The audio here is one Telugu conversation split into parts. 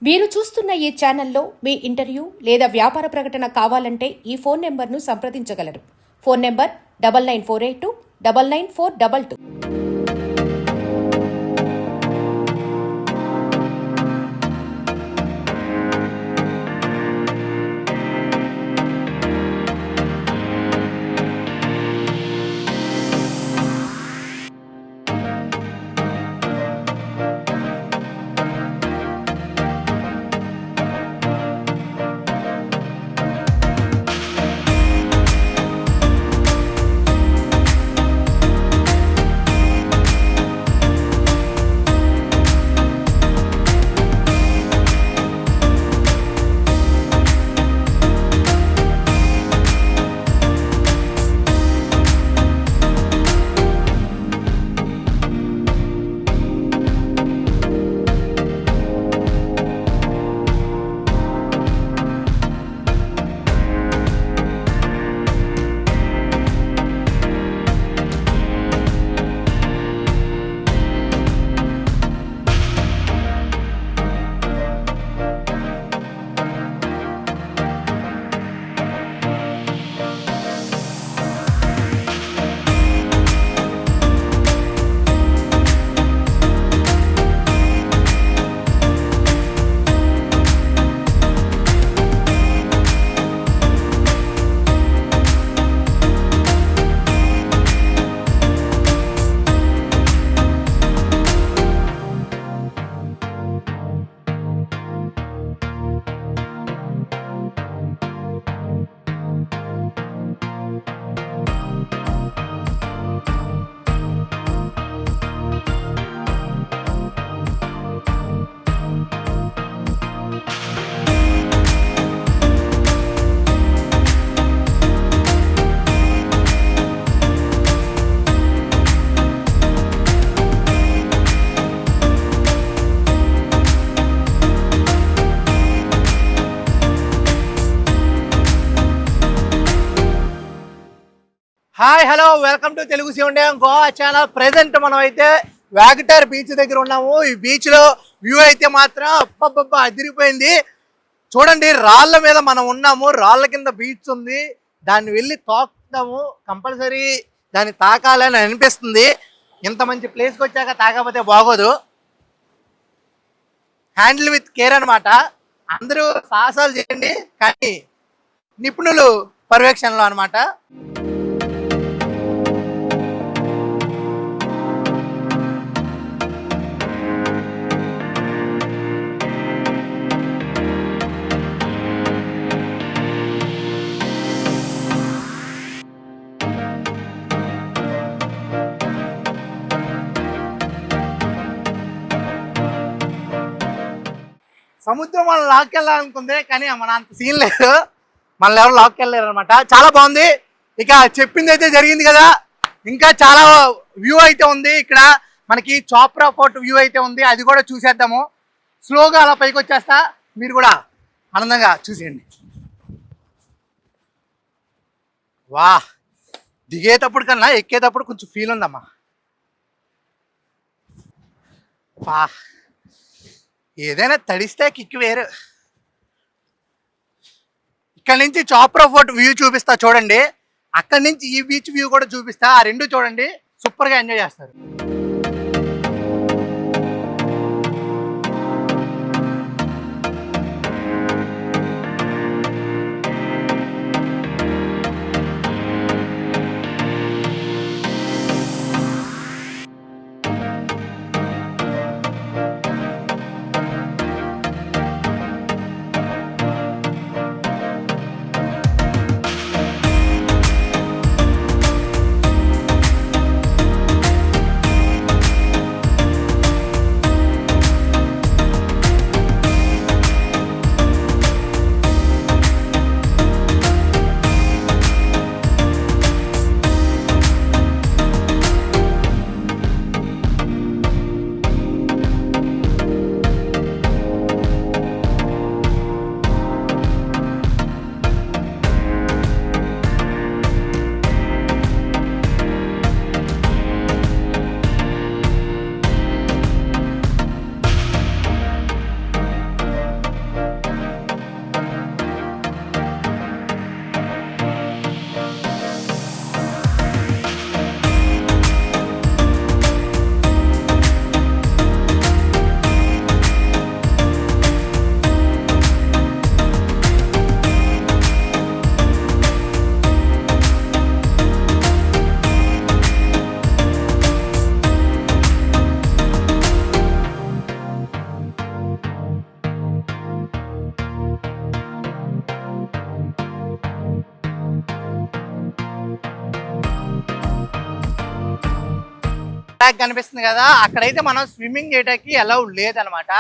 మీరు చూస్తున్న ఈ ఛానల్లో మీ ఇంటర్వ్యూ లేదా వ్యాపార ప్రకటన కావాలంటే ఈ ఫోన్ నెంబర్ను సంప్రదించగలరు. Phone number 9948 99422. Hi hello welcome to Telugu శివుండేయం గోవా ఛానల్. ప్రెసెంట్ మనం అయితే వాగటర్ బీచ్ దగ్గర ఉన్నాము. ఈ బీచ్ లో వ్యూ అయితే మాత్రం అబ్బబ్బబ్బా అదిరిపోయింది. చూడండి, రాళ్ళ మీద మనం ఉన్నాము. రాళ్ళ కింద బీచ్ ఉంది. దాన్ని వెళ్ళి తాకుతాము, కంపల్సరీ దాన్ని తాకాలని అనిపిస్తుంది. ఇంత మంచి ప్లేస్కి వచ్చాక తాకపోతే బాగోదు. హ్యాండిల్ విత్ కేర్ అనమాట. అందరూ సాహసాలు చేయండి, కానీ నిపుణులు పర్యవేక్షణలో అనమాట. సముద్రం మనం లాక్కెళ్ళాలనుకుంది, కానీ మన అంత సీన్ లేదు. మనల్ని ఎవరు లాక్కెళ్ళలేరు అనమాట. చాలా బాగుంది. ఇక చెప్పింది అయితే జరిగింది కదా. ఇంకా చాలా వ్యూ అయితే ఉంది. ఇక్కడ మనకి చోప్రా ఫోర్ట్ వ్యూ అయితే ఉంది. అది కూడా చూసేద్దాము. స్లోగా అలా పైకి వచ్చేస్తా, మీరు కూడా ఆనందంగా చూసేయండి. వా, దిగేటప్పుడు కన్నా ఎక్కేటప్పుడు కొంచెం ఫీల్ ఉందమ్మా. వా, ఏదైనా తడిస్తే కిక్ వేరు. ఇక్కడ నుంచి చోప్రా ఫోర్ట్ వ్యూ చూపిస్తా చూడండి. అక్కడి నుంచి ఈ బీచ్ వ్యూ కూడా చూపిస్తా. ఆ రెండు చూడండి, సూపర్గా ఎంజాయ్ చేస్తారు. పటాక్ కనిపిస్తుంది కదా, అక్కడైతే మనం స్విమ్మింగ్ చేయడానికి అలౌడ్ లేదనమాట.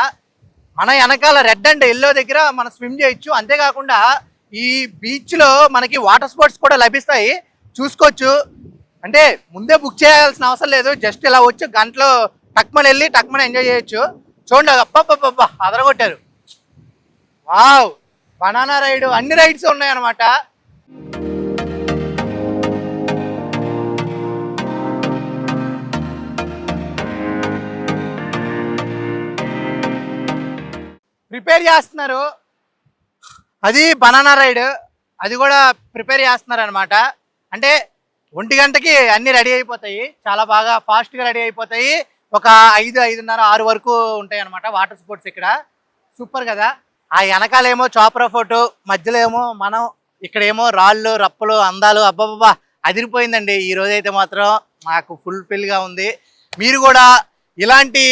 మన వెనకాల రెడ్ అండ్ ఎల్లో దగ్గర మనం స్విమ్ చేయొచ్చు. అంతేకాకుండా ఈ బీచ్లో మనకి వాటర్ స్పోర్ట్స్ కూడా లభిస్తాయి, చూసుకోవచ్చు. అంటే ముందే బుక్ చేయాల్సిన అవసరం లేదు, జస్ట్ ఇలా వచ్చి గంటలో టక్మని వెళ్ళి టక్మని ఎంజాయ్ చేయొచ్చు. చూడండి, అబ్బబ్బబ్బబ్బా అదరగొట్టారు. వావ్, బనానా రైడ్, అన్ని రైడ్స్ ఉన్నాయన్నమాట. ప్రిపేర్ చేస్తున్నారు, అది బనానా రైడ్, అది కూడా ప్రిపేర్ చేస్తున్నారు అనమాట. అంటే 1 గంటకి అన్ని రెడీ అయిపోతాయి, చాలా బాగా ఫాస్ట్గా రెడీ అయిపోతాయి. ఒక 5, 5:30, 6 వరకు ఉంటాయి అనమాట వాటర్ స్పోర్ట్స్ ఇక్కడ. సూపర్ కదా. ఆ వెనకాలేమో చాపరా ఫోటో, మధ్యలో ఏమో మనం, ఇక్కడేమో రాళ్ళు రప్పలు అందాలు. అబ్బాబ్బా అదిరిపోయిందండి ఈ రోజైతే మాత్రం, నాకు ఫుల్ఫిల్గా ఉంది. మీరు కూడా ఇలాంటి,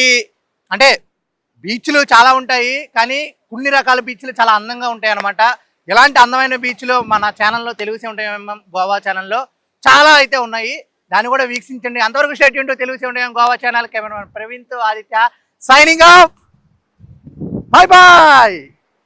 అంటే బీచ్లు చాలా ఉంటాయి కానీ కొన్ని రకాల బీచ్లు చాలా అందంగా ఉంటాయి అనమాట. ఇలాంటి అందమైన బీచ్లు మన ఛానల్లో తెలుగు ఉంటాయి గోవా ఛానల్లో చాలా అయితే ఉన్నాయి, దాన్ని కూడా వీక్షించండి. అంతవరకు స్టేట్ యూన్ తెలుగు ఉంటాయి గోవా ఛానల్. కెమెరామెన్ ప్రవీణ్తో Aditya signing off. Bye bye.